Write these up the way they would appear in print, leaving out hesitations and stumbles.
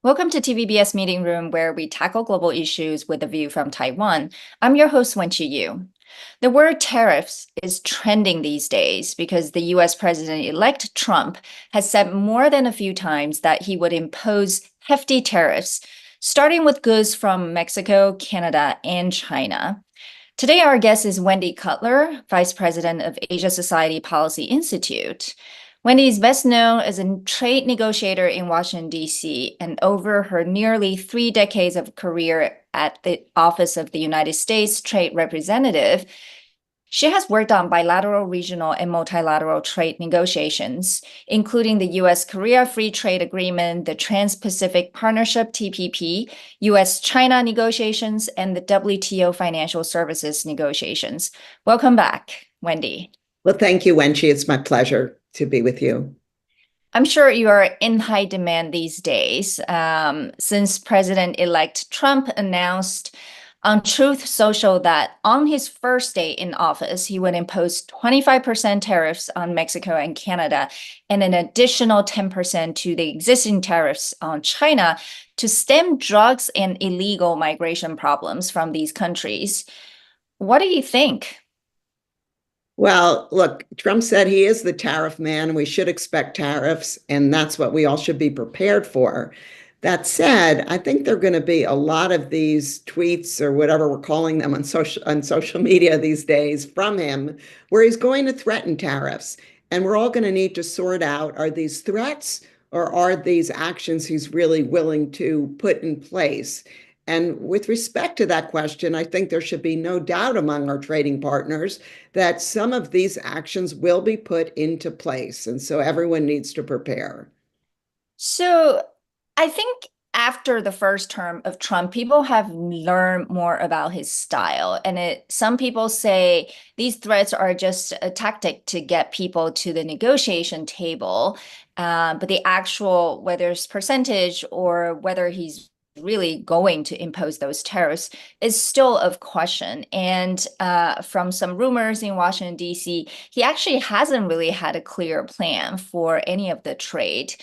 Welcome to TVBS Meeting Room, where we tackle global issues with a view from Taiwan. I'm your host, Wenqi Yu. The word tariffs is trending these days because the US President-elect Trump has said more than a few times that he would impose hefty tariffs, starting with goods from Mexico, Canada, and China. Today, our guest is Wendy Cutler, Vice President of Asia Society Policy Institute. Wendy is best known as a trade negotiator in Washington, D.C., and over her nearly 3 decades of career at the Office of the United States Trade Representative, she has worked on bilateral, regional, and multilateral trade negotiations, including the U.S.-Korea Free Trade Agreement, the Trans-Pacific Partnership, TPP, U.S.-China negotiations, and the WTO financial services negotiations. Welcome back, Wendy. Well, thank you, Wenqi. It's my pleasure to be with you. I'm sure you are in high demand these days, since President-elect Trump announced on Truth Social that on his first day in office, he would impose 25% tariffs on Mexico and Canada and an additional 10% to the existing tariffs on China to stem drugs and illegal migration problems from these countries. What do you think? Well, look, Trump said he is the tariff man, and we should expect tariffs, and that's what we all should be prepared for. That said, I think there are going to be a lot of these tweets or whatever we're calling them on social media these days from him, where he's going to threaten tariffs. And we're all going to need to sort out, are these threats or are these actions he's really willing to put in place? And with respect to that question, I think there should be no doubt among our trading partners that some of these actions will be put into place. And so everyone needs to prepare. So I think after the first term of Trump, people have learned more about his style. And some people say these threats are just a tactic to get people to the negotiation table. But the actual, whether it's percentage or whether he's really going to impose those tariffs is still of question. And from some rumors in Washington, D.C., he actually hasn't really had a clear plan for any of the trade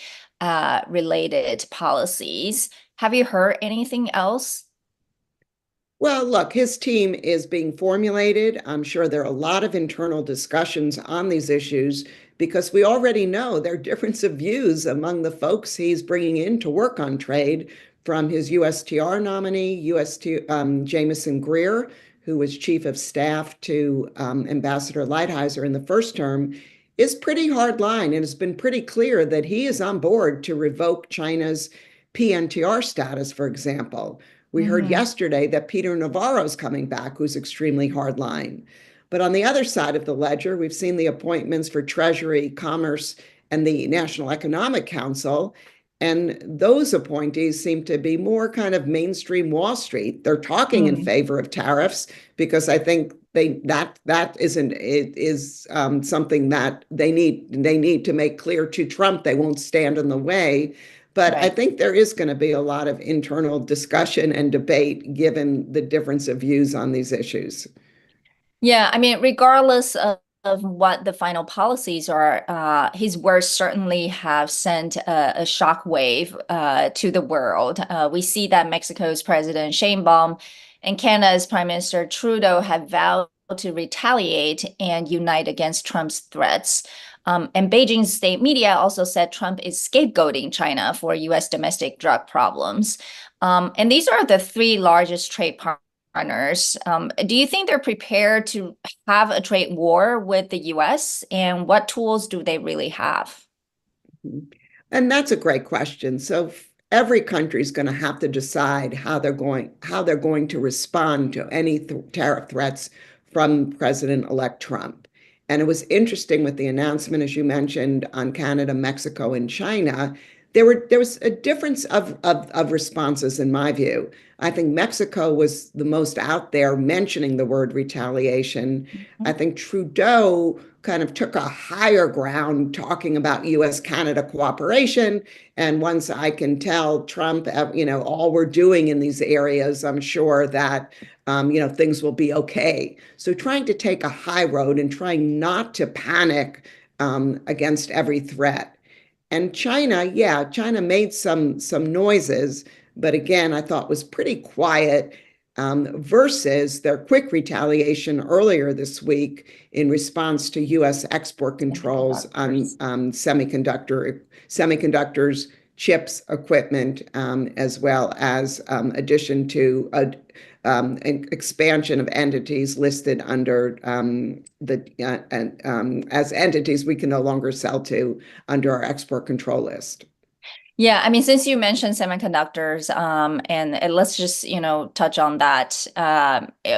related policies. Have you heard anything else? Well, look, his team is being formulated. I'm sure there are a lot of internal discussions on these issues because we already know there are difference of views among the folks he's bringing in to work on trade, from his USTR nominee, Jamieson Greer, who was chief of staff to Ambassador Lighthizer in the first term, is pretty hard line. And it's been pretty clear that he is on board to revoke China's PNTR status, for example. We heard yesterday that Peter Navarro's coming back, who's extremely hard line. But on the other side of the ledger, we've seen the appointments for Treasury, Commerce, and the National Economic Council. And those appointees seem to be more kind of mainstream Wall Street. They're talking in favor of tariffs because I think that is something that they need to make clear to Trump. They won't stand in the way. But right. I think there is going to be a lot of internal discussion and debate given the difference of views on these issues. Yeah, I mean, regardless of what the final policies are, his words certainly have sent a shockwave to the world. We see that Mexico's President Sheinbaum and Canada's Prime Minister Trudeau have vowed to retaliate and unite against Trump's threats. And Beijing's state media also said Trump is scapegoating China for U.S. domestic drug problems. And these are the 3 largest trade partners. Do you think they're prepared to have a trade war with the U.S.? And what tools do they really have? And that's a great question. So every country is going to have to decide how they're going to respond to any tariff threats from President-elect Trump. And it was interesting with the announcement, as you mentioned, on Canada, Mexico, and China. There was a difference of responses, in my view. I think Mexico was the most out there mentioning the word retaliation. I think Trudeau kind of took a higher ground talking about U.S.-Canada cooperation. And once I can tell Trump, all we're doing in these areas, I'm sure that, things will be okay. So trying to take a high road and trying not to panic against every threat. And China, yeah, China made some noises, but again, I thought was pretty quiet versus their quick retaliation earlier this week in response to U.S. export controls on semiconductors, chips, equipment, as well as addition to an expansion of entities listed under as entities we can no longer sell to under our export control list. Yeah, I mean, since you mentioned semiconductors, and let's just, touch on that.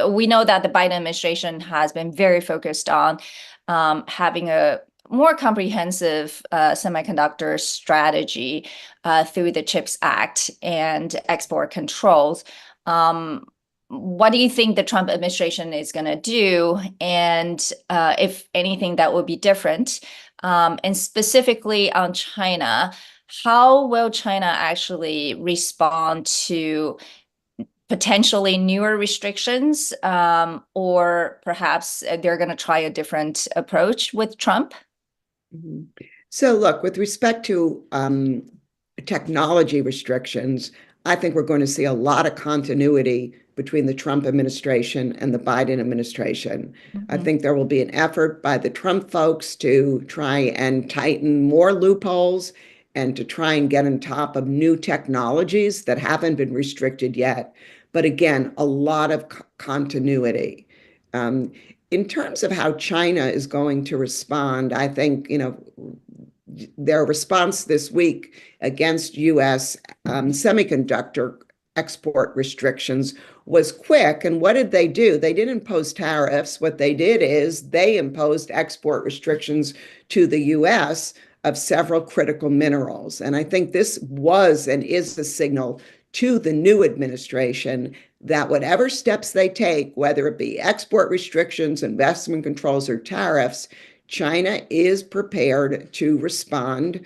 We know that the Biden administration has been very focused on having a more comprehensive semiconductor strategy through the CHIPS Act and export controls. What do you think the Trump administration is going to do? And if anything, that would be different. And specifically on China, how will China actually respond to potentially newer restrictions, or perhaps they're going to try a different approach with Trump? So look, with respect to technology restrictions, I think we're going to see a lot of continuity between the Trump administration and the Biden administration. I think there will be an effort by the Trump folks to try and tighten more loopholes and to try and get on top of new technologies that haven't been restricted yet. But again, a lot of continuity. In terms of how China is going to respond, I think, their response this week against U.S. Semiconductor export restrictions was quick. And what did they do? They didn't impose tariffs. What they did is they imposed export restrictions to the U.S. of several critical minerals. And I think this was and is a signal to the new administration that whatever steps they take, whether it be export restrictions, investment controls, or tariffs, China is prepared to respond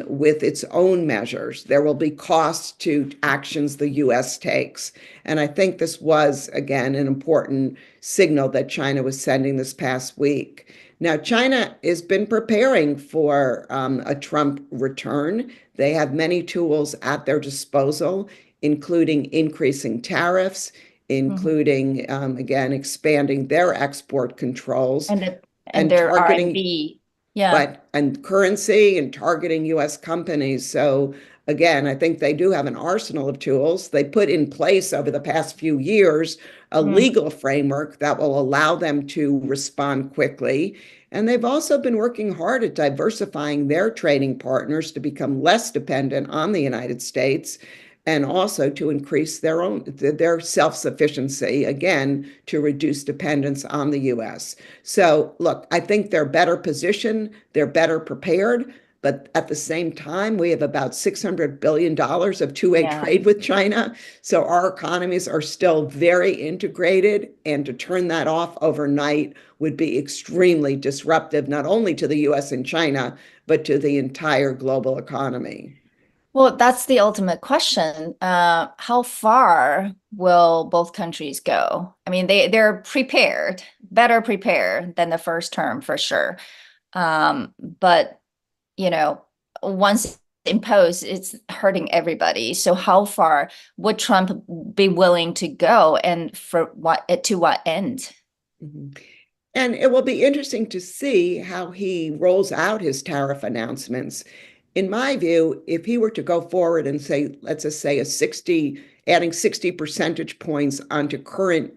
with its own measures. There will be costs to actions the U.S. takes. And I think this was, again, an important signal that China was sending this past week. Now, China has been preparing for a Trump return. They have many tools at their disposal, including increasing tariffs, including, again, expanding their export controls. And their targeting RMB, yeah, and currency and targeting U.S. companies. So again, I think they do have an arsenal of tools. They put in place over the past few years a legal framework that will allow them to respond quickly. And they've also been working hard at diversifying their trading partners to become less dependent on the United States, and also to increase their self-sufficiency, again, to reduce dependence on the U.S. So look, I think they're better positioned, they're better prepared, but at the same time, we have about $600 billion of two-way trade with China. So our economies are still very integrated, and to turn that off overnight would be extremely disruptive, not only to the U.S. and China, but to the entire global economy. Well, that's the ultimate question. How far will both countries go? I mean, they're prepared, better prepared than the first term for sure. But, once imposed, it's hurting everybody. So how far would Trump be willing to go, and to what end? And it will be interesting to see how he rolls out his tariff announcements. In my view, if he were to go forward and say, let's just say adding 60 percentage points onto current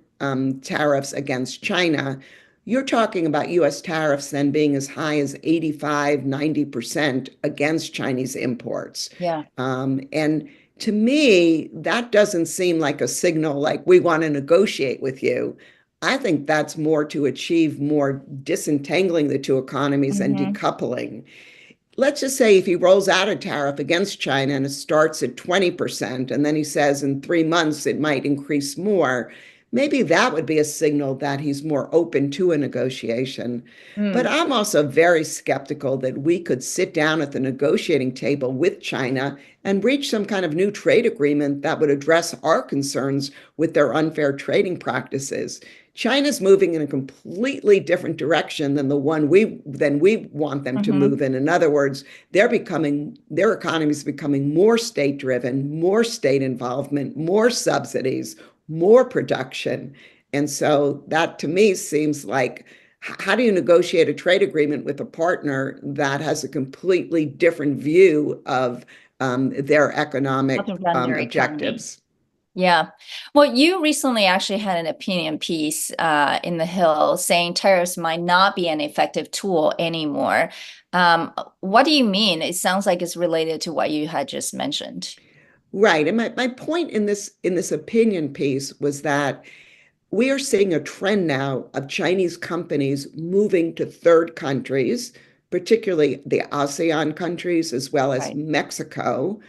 tariffs against China, you're talking about U.S. tariffs then being as high as 85, 90% against Chinese imports. Yeah. And to me, that doesn't seem like a signal like we want to negotiate with you. I think that's more to achieve more disentangling the two economies and decoupling. Let's just say if he rolls out a tariff against China and it starts at 20%, and then he says in 3 months it might increase more, maybe that would be a signal that he's more open to a negotiation. But I'm also very skeptical that we could sit down at the negotiating table with China and reach some kind of new trade agreement that would address our concerns with their unfair trading practices. China's moving in a completely different direction than we want them to move in. In other words, their economy is becoming more state-driven, more state involvement, more subsidies, more production. And so that to me seems like, how do you negotiate a trade agreement with a partner that has a completely different view of their economic objectives? Yeah. Well, you recently actually had an opinion piece in The Hill saying tariffs might not be an effective tool anymore. What do you mean? It sounds like it's related to what you had just mentioned. Right. And my point in this opinion piece was that we are seeing a trend now of Chinese companies moving to third countries, particularly the ASEAN countries, as well as Mexico.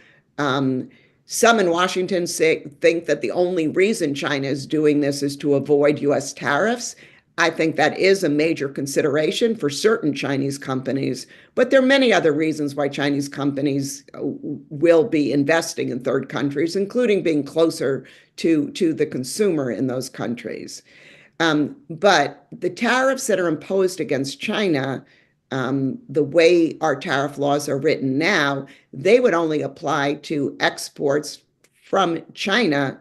Some in Washington think that the only reason China is doing this is to avoid US tariffs. I think that is a major consideration for certain Chinese companies, but there are many other reasons why Chinese companies will be investing in third countries, including being closer to the consumer in those countries. But the tariffs that are imposed against China, the way our tariff laws are written now, they would only apply to exports from China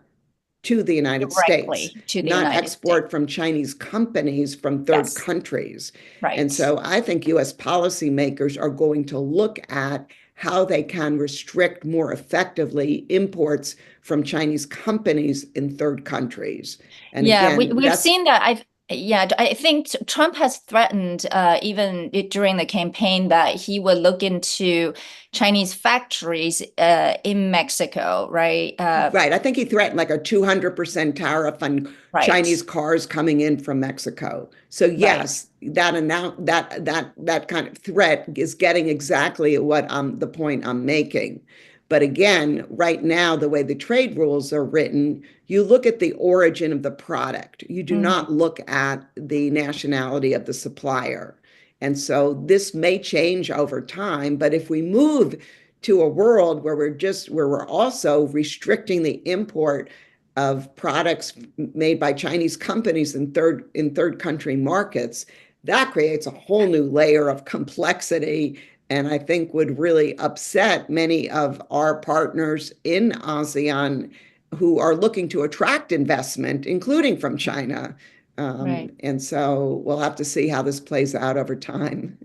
to the United States, not export from Chinese companies from third countries. Right. And so I think US policymakers are going to look at how they can restrict more effectively imports from Chinese companies in third countries. And yeah, again, we've seen that. I think Trump has threatened even during the campaign that he would look into Chinese factories in Mexico, right? Right. I think he threatened like a 200% tariff on Chinese cars coming in from Mexico. So yes, that kind of threat is getting exactly what the point I'm making. But again, right now, the way the trade rules are written, you look at the origin of the product. You do not look at the nationality of the supplier. And so this may change over time, but if we move to a world where we're also restricting the import of products made by Chinese companies in third country markets, that creates a whole new layer of complexity, and I think would really upset many of our partners in ASEAN who are looking to attract investment, including from China. And so we'll have to see how this plays out over time.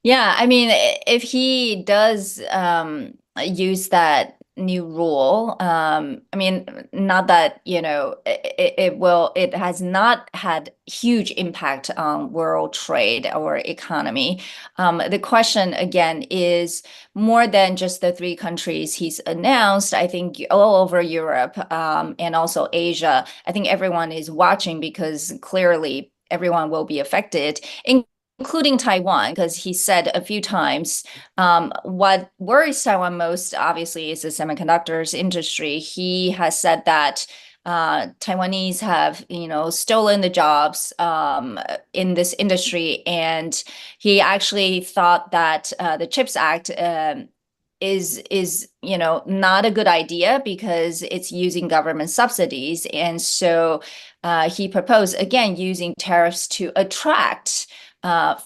Yeah, I mean, if he does use that new rule, I mean, not that, it has not had huge impact on world trade or economy. The question again is more than just the three countries he's announced. I think all over Europe and also Asia, I think everyone is watching because clearly everyone will be affected, including Taiwan, because he said a few times what worries Taiwan most, obviously, is the semiconductors industry. He has said that Taiwanese have, stolen the jobs in this industry, and he actually thought that the CHIPS Act is not a good idea because it's using government subsidies, and so he proposed again using tariffs to attract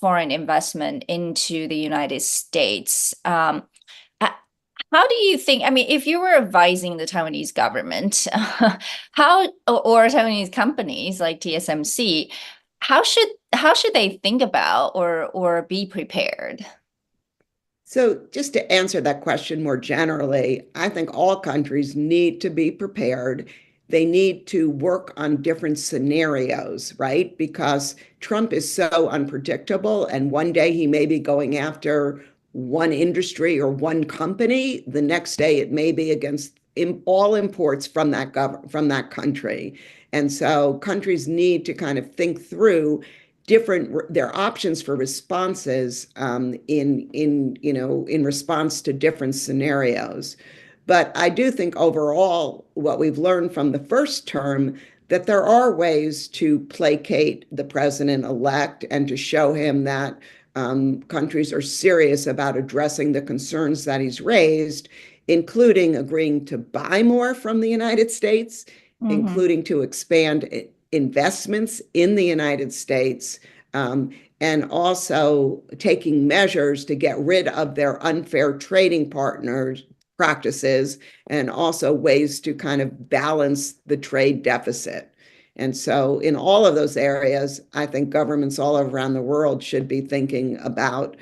foreign investment into the United States. How do you think, I mean, if you were advising the Taiwanese government, or Taiwanese companies like TSMC, how should they think about or be prepared? So just to answer that question more generally, I think all countries need to be prepared. They need to work on different scenarios, right? Because Trump is so unpredictable, and one day he may be going after one industry or one company. The next day it may be against all imports from that country. And so countries need to kind of think through their options for responses in response to different scenarios. But I do think overall, what we've learned from the first term, that there are ways to placate the president-elect and to show him that countries are serious about addressing the concerns that he's raised, including agreeing to buy more from the United States, including to expand investments in the United States, and also taking measures to get rid of their unfair trading partners practices, and also ways to kind of balance the trade deficit. And so in all of those areas, I think governments all around the world should be thinking about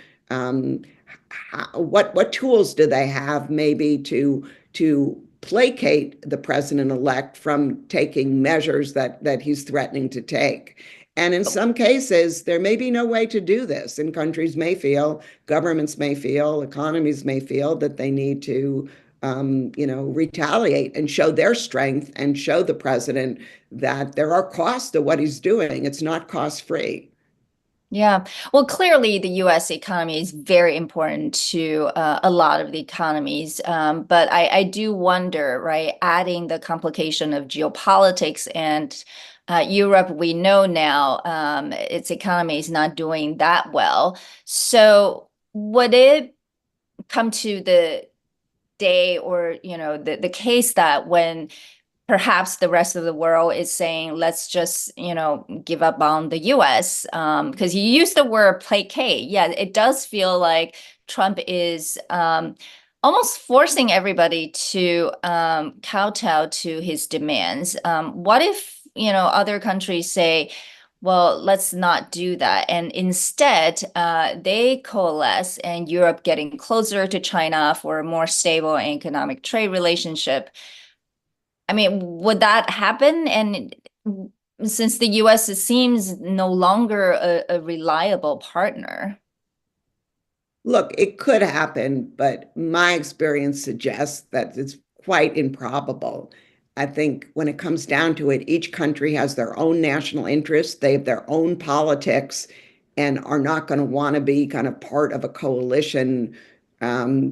what tools do they have maybe to placate the president-elect from taking measures that he's threatening to take. And in some cases, there may be no way to do this. And countries may feel, governments may feel, economies may feel that they need to retaliate and show their strength and show the president that there are costs to what he's doing. It's not cost-free. Yeah, well, clearly the U.S. economy is very important to a lot of the economies. But I do wonder, right, adding the complication of geopolitics and Europe, we know now its economy is not doing that well. So would it come to the day or, the case that when perhaps the rest of the world is saying, let's just, give up on the US, because you use the word placate. Yeah, it does feel like Trump is almost forcing everybody to kowtow to his demands. What if, other countries say, well, let's not do that. And instead, they coalesce and Europe getting closer to China for a more stable economic trade relationship. I mean, would that happen? And since the US seems no longer a reliable partner. Look, it could happen, but my experience suggests that it's quite improbable. I think when it comes down to it, each country has their own national interests. They have their own politics and are not going to want to be kind of part of a coalition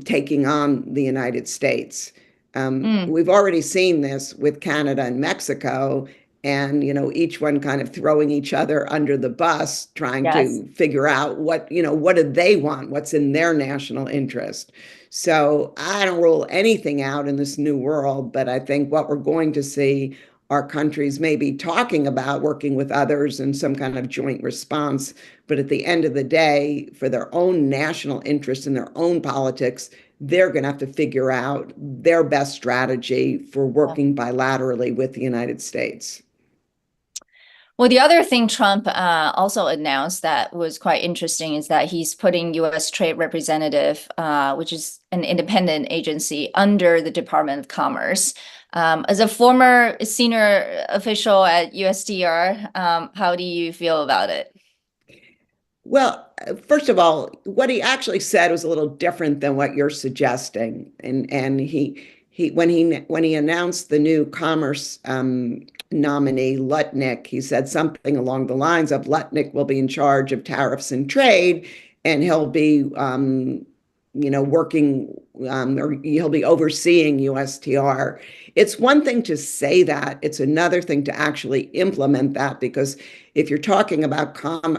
taking on the United States. We've already seen this with Canada and Mexico, and each one kind of throwing each other under the bus, trying to figure out what do they want, what's in their national interest. So I don't rule anything out in this new world, but I think what we're going to see are countries maybe talking about working with others in some kind of joint response. But at the end of the day, for their own national interests and their own politics, they're going to have to figure out their best strategy for working bilaterally with the United States. Well, the other thing Trump also announced that was quite interesting is that he's putting U.S. Trade Representative, which is an independent agency, under the Department of Commerce. As a former senior official at USTR, how do you feel about it? Well, first of all, what he actually said was a little different than what you're suggesting. And when he announced the new commerce nominee, Lutnick, he said something along the lines of Lutnick will be in charge of tariffs and trade, and he'll be working or he'll be overseeing USTR. It's one thing to say that, it's another thing to actually implement that, because if you're talking about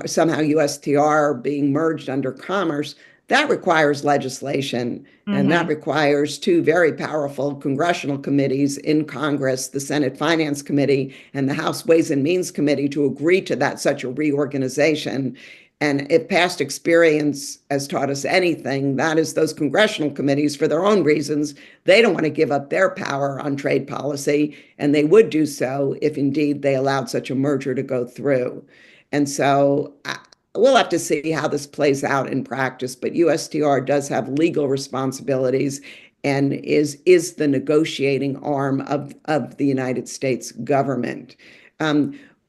somehow USTR being merged under commerce, that requires legislation, and that requires two very powerful congressional committees in Congress, the Senate Finance Committee and the House Ways and Means Committee, to agree to such a reorganization. And if past experience has taught us anything, that is those congressional committees, for their own reasons, they don't want to give up their power on trade policy, and they would do so if indeed they allowed such a merger to go through. And so we'll have to see how this plays out in practice, but USTR does have legal responsibilities and is the negotiating arm of the United States government.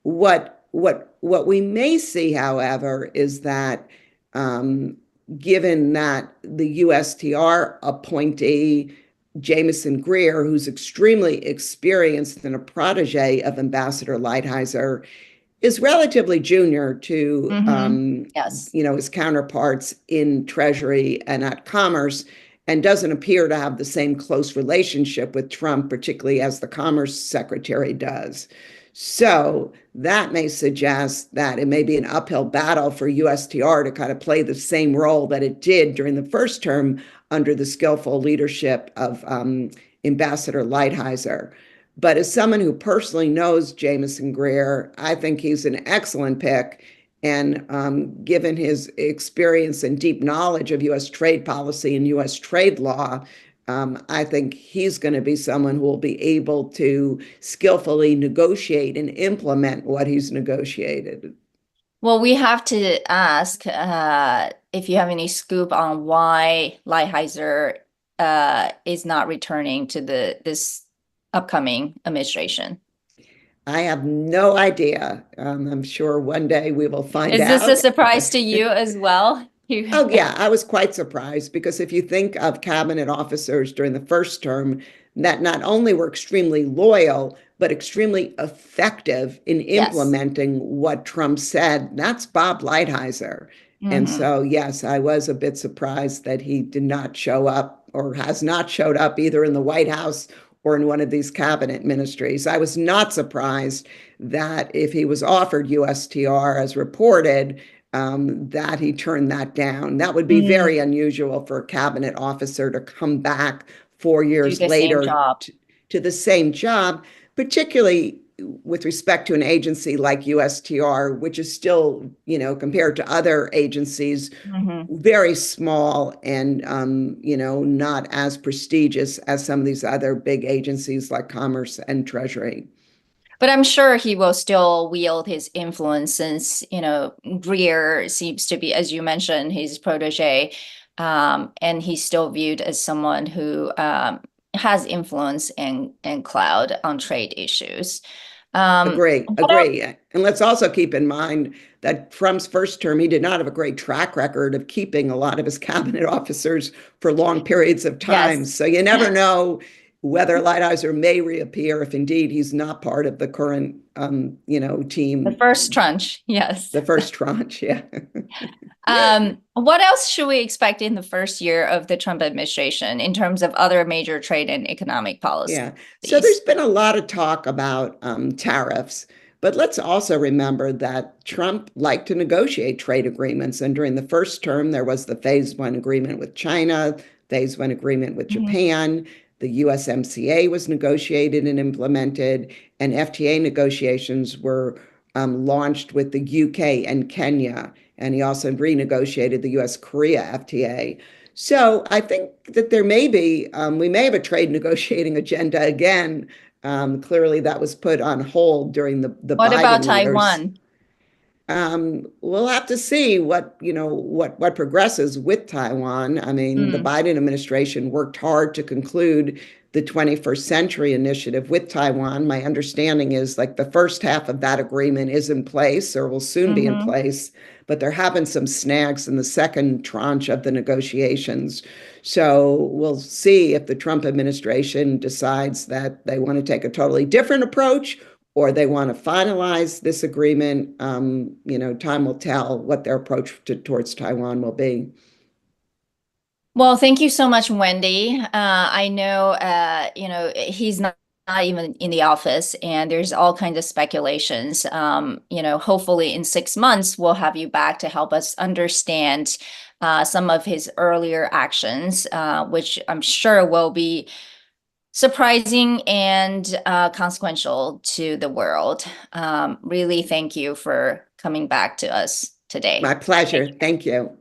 What we may see, however, is that given that the USTR appointee, Jameson Greer, who's extremely experienced and a protege of Ambassador Lighthizer, is relatively junior to his counterparts in Treasury and at Commerce, and doesn't appear to have the same close relationship with Trump, particularly as the Commerce Secretary does. So that may suggest that it may be an uphill battle for USTR to kind of play the same role that it did during the first term under the skillful leadership of Ambassador Lighthizer. But as someone who personally knows Jamison Greer, I think he's an excellent pick. And given his experience and deep knowledge of U.S. trade policy and U.S. trade law, I think he's going to be someone who will be able to skillfully negotiate and implement what he's negotiated. Well, we have to ask if you have any scoop on why Lighthizer is not returning to this upcoming administration. I have no idea. I'm sure one day we will find out. Is this a surprise to you as well? Oh, yeah, I was quite surprised because if you think of cabinet officers during the first term that not only were extremely loyal, but extremely effective in implementing what Trump said, that's Bob Lighthizer. And so, yes, I was a bit surprised that he did not show up or has not showed up either in the White House or in one of these cabinet ministries. I was not surprised that if he was offered USTR as reported, that he turned that down. That would be very unusual for a cabinet officer to come back 4 years later to the same job, particularly with respect to an agency like USTR, which is still, compared to other agencies, very small and, not as prestigious as some of these other big agencies like Commerce and Treasury. But I'm sure he will still wield his influence since, Greer seems to be, as you mentioned, his protege, and he's still viewed as someone who has influence and clout on trade issues. Agree. And let's also keep in mind that Trump's first term, he did not have a great track record of keeping a lot of his cabinet officers for long periods of time. So you never know whether Lighthizer may reappear if indeed he's not part of the current, team. The first tranche, yes. The first tranche, yeah. What else should we expect in the first year of the Trump administration in terms of other major trade and economic policies? Yeah, so there's been a lot of talk about tariffs, but let's also remember that Trump liked to negotiate trade agreements. And during the first term, there was the Phase 1 agreement with China, Phase 1 agreement with Japan. The USMCA was negotiated and implemented, and FTA negotiations were launched with the UK and Kenya. And he also renegotiated the US-Korea FTA. So I think that there may be, we may have a trade negotiating agenda again. Clearly that was put on hold during the What Biden about years. Taiwan? We'll have to see what progresses with Taiwan. I mean, the Biden administration worked hard to conclude the 21st Century Initiative with Taiwan. My understanding is like the first half of that agreement is in place or will soon be in place, but there have been some snags in the second tranche of the negotiations. So we'll see if the Trump administration decides that they want to take a totally different approach or they want to finalize this agreement. Time will tell what their approach towards Taiwan will be. Well, thank you so much, Wendy. I know, he's not even in the office and there's all kinds of speculations. Hopefully in 6 months, we'll have you back to help us understand some of his earlier actions, which I'm sure will be surprising and consequential to the world. Really, thank you for coming back to us today. My pleasure. Thank you.